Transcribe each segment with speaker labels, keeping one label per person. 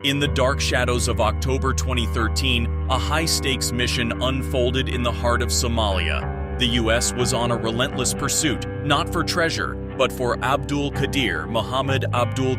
Speaker 1: In the dark shadows of October 2013, a high-stakes mission unfolded in the heart of Somalia. The U.S. was on a relentless pursuit, not for treasure, but for Muhammad Abdul,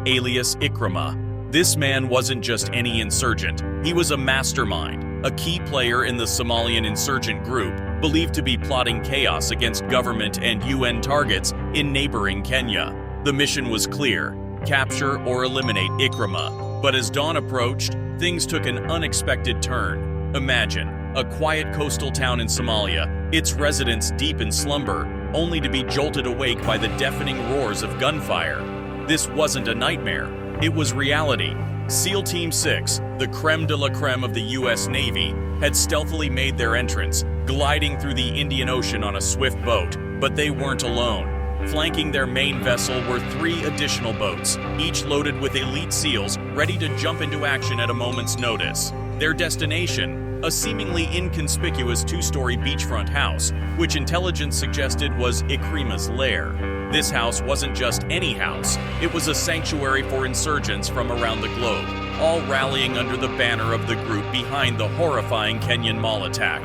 Speaker 1: alias Ikrima. This man wasn't just any insurgent, he was a mastermind, a key player in the Somalian insurgent group, believed to be plotting chaos against government and UN targets in neighboring Kenya. The mission was clear: capture or eliminate Ikrima. But as dawn approached, things took an unexpected turn. Imagine a quiet coastal town in Somalia, its residents deep in slumber, only to be jolted awake by the deafening roars of gunfire. This wasn't a nightmare, it was reality. SEAL Team 6, the creme de la creme of the US Navy, had stealthily made their entrance, gliding through the Indian Ocean on a swift boat. But they weren't alone. Flanking their main vessel were 3 additional boats, each loaded with elite SEALs ready to jump into action at a moment's notice. Their destination, a seemingly inconspicuous 2-story beachfront house, which intelligence suggested was Ikrima's lair. This house wasn't just any house, it was a sanctuary for insurgents from around the globe, all rallying under the banner of the group behind the horrifying Kenyan mall attack.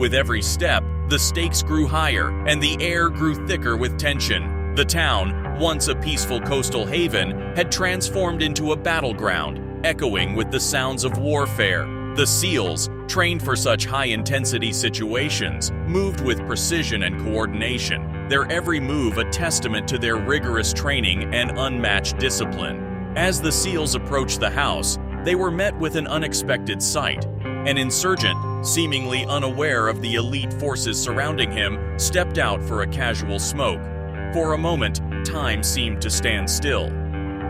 Speaker 1: With every step, the stakes grew higher and the air grew thicker with tension. The town, once a peaceful coastal haven, had transformed into a battleground, echoing with the sounds of warfare. The SEALs, trained for such high-intensity situations, moved with precision and coordination, their every move a testament to their rigorous training and unmatched discipline. As the SEALs approached the house, they were met with an unexpected sight. An insurgent, seemingly unaware of the elite forces surrounding him, stepped out for a casual smoke. For a moment, time seemed to stand still.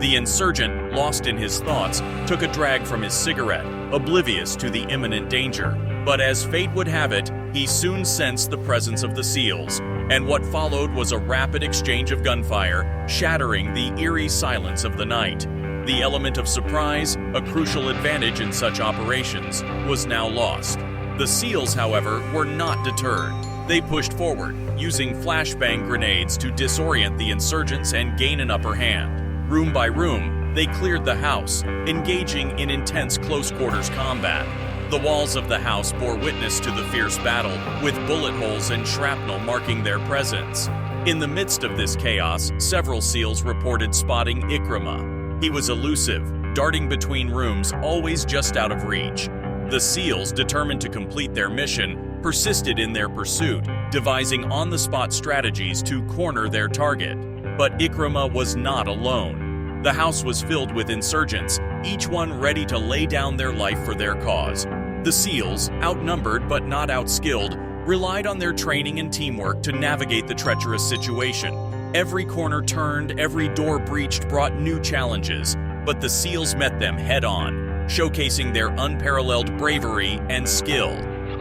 Speaker 1: The insurgent, lost in his thoughts, took a drag from his cigarette, oblivious to the imminent danger. But as fate would have it, he soon sensed the presence of the SEALs, and what followed was a rapid exchange of gunfire, shattering the eerie silence of the night. The element of surprise, a crucial advantage in such operations, was now lost. The SEALs, however, were not deterred. They pushed forward, using flashbang grenades to disorient the insurgents and gain an upper hand. Room by room, they cleared the house, engaging in intense close-quarters combat. The walls of the house bore witness to the fierce battle, with bullet holes and shrapnel marking their presence. In the midst of this chaos, several SEALs reported spotting Ikrima. He was elusive, darting between rooms, always just out of reach. The SEALs, determined to complete their mission, persisted in their pursuit, devising on-the-spot strategies to corner their target. But Ikrima was not alone. The house was filled with insurgents, each one ready to lay down their life for their cause. The SEALs, outnumbered but not outskilled, relied on their training and teamwork to navigate the treacherous situation. Every corner turned, every door breached brought new challenges, but the SEALs met them head-on, showcasing their unparalleled bravery and skill.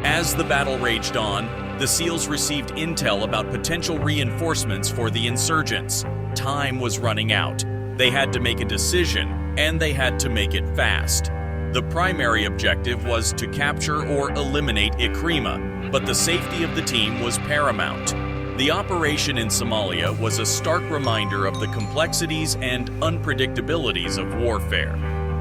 Speaker 1: As the battle raged on, the SEALs received intel about potential reinforcements for the insurgents. Time was running out. They had to make a decision, and they had to make it fast. The primary objective was to capture or eliminate Ikrima, but the safety of the team was paramount. The operation in Somalia was a stark reminder of the complexities and unpredictabilities of warfare.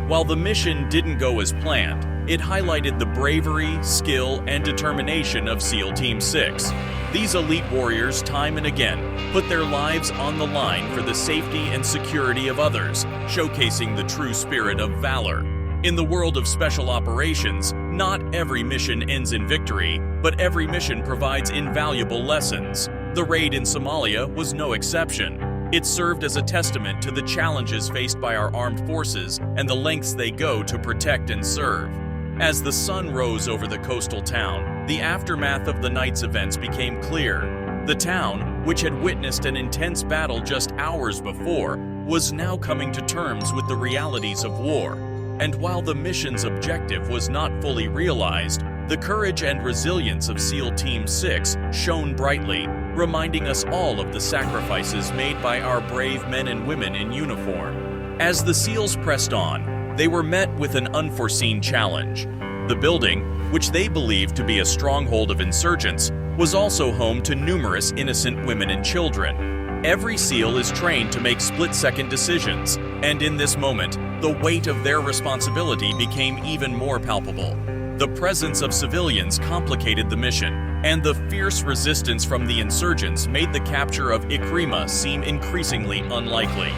Speaker 1: While the mission didn't go as planned, it highlighted the bravery, skill, and determination of SEAL Team 6. These elite warriors, time and again, put their lives on the line for the safety and security of others, showcasing the true spirit of valor. In the world of special operations, not every mission ends in victory, but every mission provides invaluable lessons. The raid in Somalia was no exception. It served as a testament to the challenges faced by our armed forces and the lengths they go to protect and serve. As the sun rose over the coastal town, the aftermath of the night's events became clear. The town, which had witnessed an intense battle just hours before, was now coming to terms with the realities of war. And while the mission's objective was not fully realized, the courage and resilience of SEAL Team 6 shone brightly, reminding us all of the sacrifices made by our brave men and women in uniform. As the SEALs pressed on, they were met with an unforeseen challenge. The building, which they believed to be a stronghold of insurgents, was also home to numerous innocent women and children. Every SEAL is trained to make split-second decisions, And in this moment, the weight of their responsibility became even more palpable. The presence of civilians complicated the mission, and the fierce resistance from the insurgents made the capture of Ikrima seem increasingly unlikely.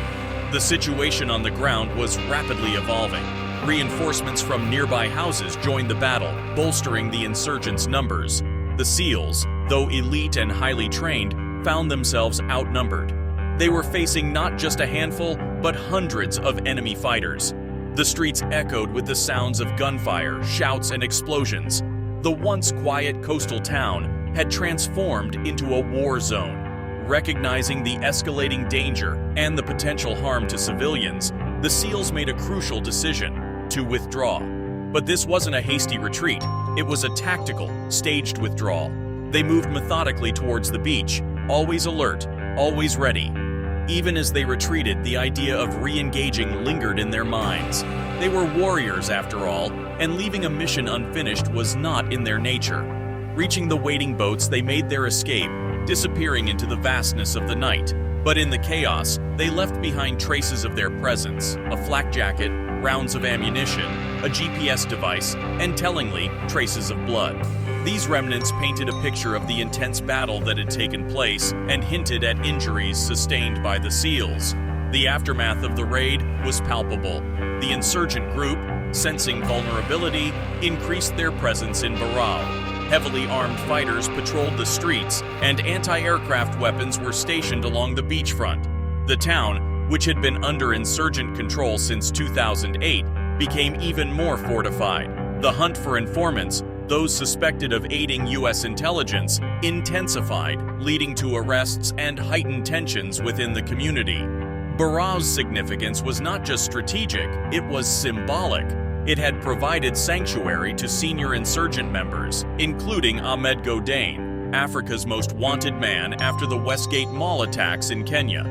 Speaker 1: The situation on the ground was rapidly evolving. Reinforcements from nearby houses joined the battle, bolstering the insurgents' numbers. The SEALs, though elite and highly trained, found themselves outnumbered. They were facing not just a handful, but hundreds of enemy fighters. The streets echoed with the sounds of gunfire, shouts, and explosions. The once quiet coastal town had transformed into a war zone. Recognizing the escalating danger and the potential harm to civilians, the SEALs made a crucial decision: to withdraw. But this wasn't a hasty retreat. It was a tactical, staged withdrawal. They moved methodically towards the beach, always alert, always ready. Even as they retreated, the idea of re-engaging lingered in their minds. They were warriors, after all, and leaving a mission unfinished was not in their nature. Reaching the waiting boats, they made their escape, disappearing into the vastness of the night. But in the chaos, they left behind traces of their presence: a flak jacket, rounds of ammunition, a GPS device, and tellingly, traces of blood. These remnants painted a picture of the intense battle that had taken place and hinted at injuries sustained by the SEALs. The aftermath of the raid was palpable. The insurgent group, sensing vulnerability, increased their presence in Barao. Heavily armed fighters patrolled the streets, and anti-aircraft weapons were stationed along the beachfront. The town, which had been under insurgent control since 2008, became even more fortified. The hunt for informants, those suspected of aiding U.S. intelligence, intensified, leading to arrests and heightened tensions within the community. Barao's significance was not just strategic, it was symbolic. It had provided sanctuary to senior insurgent members, including Ahmed Godane, Africa's most wanted man after the Westgate Mall attacks in Kenya.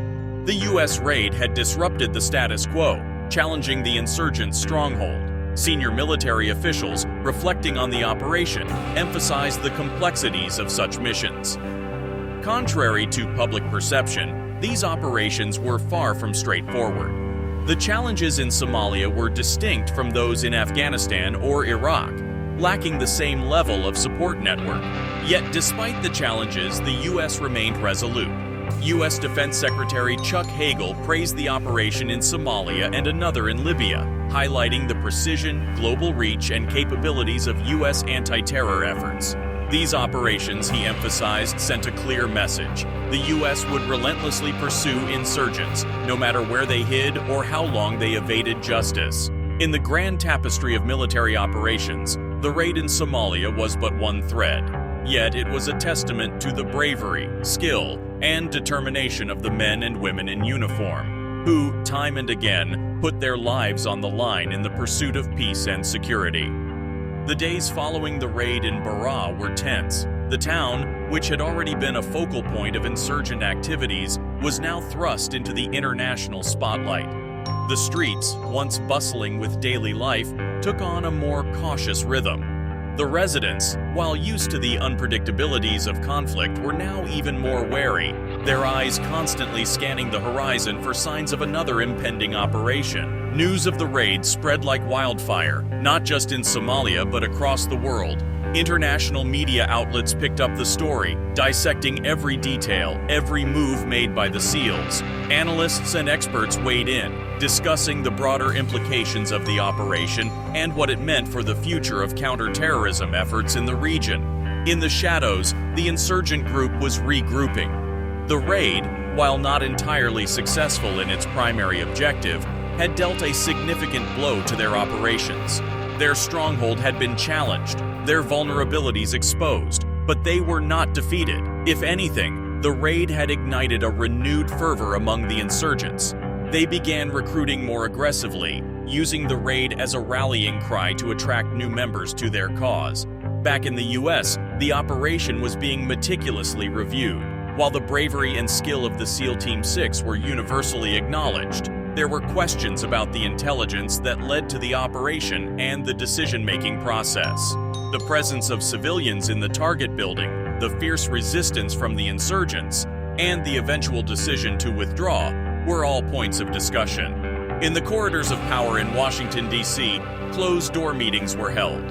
Speaker 1: The U.S. raid had disrupted the status quo, challenging the insurgents' stronghold. Senior military officials, reflecting on the operation, emphasized the complexities of such missions. Contrary to public perception, these operations were far from straightforward. The challenges in Somalia were distinct from those in Afghanistan or Iraq, lacking the same level of support network. Yet despite the challenges, the U.S. remained resolute. U.S. Defense Secretary Chuck Hagel praised the operation in Somalia and another in Libya, highlighting the precision, global reach, and capabilities of U.S. anti-terror efforts. These operations, he emphasized, sent a clear message. The U.S. would relentlessly pursue insurgents, no matter where they hid or how long they evaded justice. In the grand tapestry of military operations, the raid in Somalia was but one thread. Yet it was a testament to the bravery, skill, and determination of the men and women in uniform, who, time and again, put their lives on the line in the pursuit of peace and security. The days following the raid in Barao were tense. The town, which had already been a focal point of insurgent activities, was now thrust into the international spotlight. The streets, once bustling with daily life, took on a more cautious rhythm. The residents, while used to the unpredictabilities of conflict, were now even more wary, their eyes constantly scanning the horizon for signs of another impending operation. News of the raid spread like wildfire, not just in Somalia but across the world. International media outlets picked up the story, dissecting every detail, every move made by the SEALs. Analysts and experts weighed in, discussing the broader implications of the operation and what it meant for the future of counterterrorism efforts in the region. In the shadows, the insurgent group was regrouping. The raid, while not entirely successful in its primary objective, had dealt a significant blow to their operations. Their stronghold had been challenged, their vulnerabilities exposed, but they were not defeated. If anything, the raid had ignited a renewed fervor among the insurgents. They began recruiting more aggressively, using the raid as a rallying cry to attract new members to their cause. Back in the U.S., the operation was being meticulously reviewed. While the bravery and skill of the SEAL Team 6 were universally acknowledged, there were questions about the intelligence that led to the operation and the decision-making process. The presence of civilians in the target building, the fierce resistance from the insurgents, and the eventual decision to withdraw were all points of discussion. In the corridors of power in Washington, D.C., closed-door meetings were held.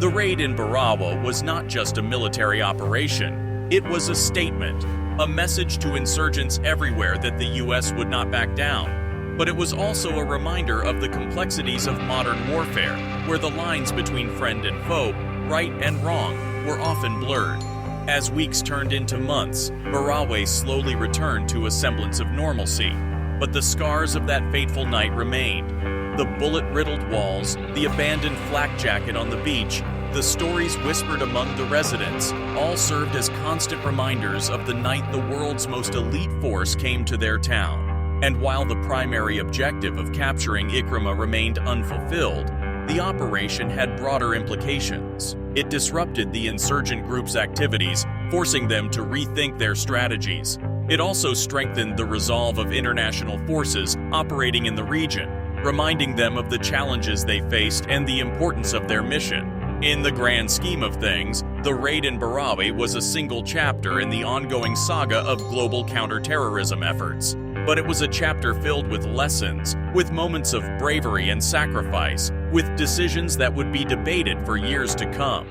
Speaker 1: The raid in Barawa was not just a military operation. It was a statement, a message to insurgents everywhere that the U.S. would not back down. But it was also a reminder of the complexities of modern warfare, where the lines between friend and foe, right and wrong, were often blurred. As weeks turned into months, Barawa slowly returned to a semblance of normalcy. But the scars of that fateful night remained. The bullet-riddled walls, the abandoned flak jacket on the beach, the stories whispered among the residents, all served as constant reminders of the night the world's most elite force came to their town. And while the primary objective of capturing Ikrima remained unfulfilled, the operation had broader implications. It disrupted the insurgent group's activities, forcing them to rethink their strategies. It also strengthened the resolve of international forces operating in the region, reminding them of the challenges they faced and the importance of their mission. In the grand scheme of things, the raid in Barawa was a single chapter in the ongoing saga of global counterterrorism efforts. But it was a chapter filled with lessons, with moments of bravery and sacrifice, with decisions that would be debated for years to come.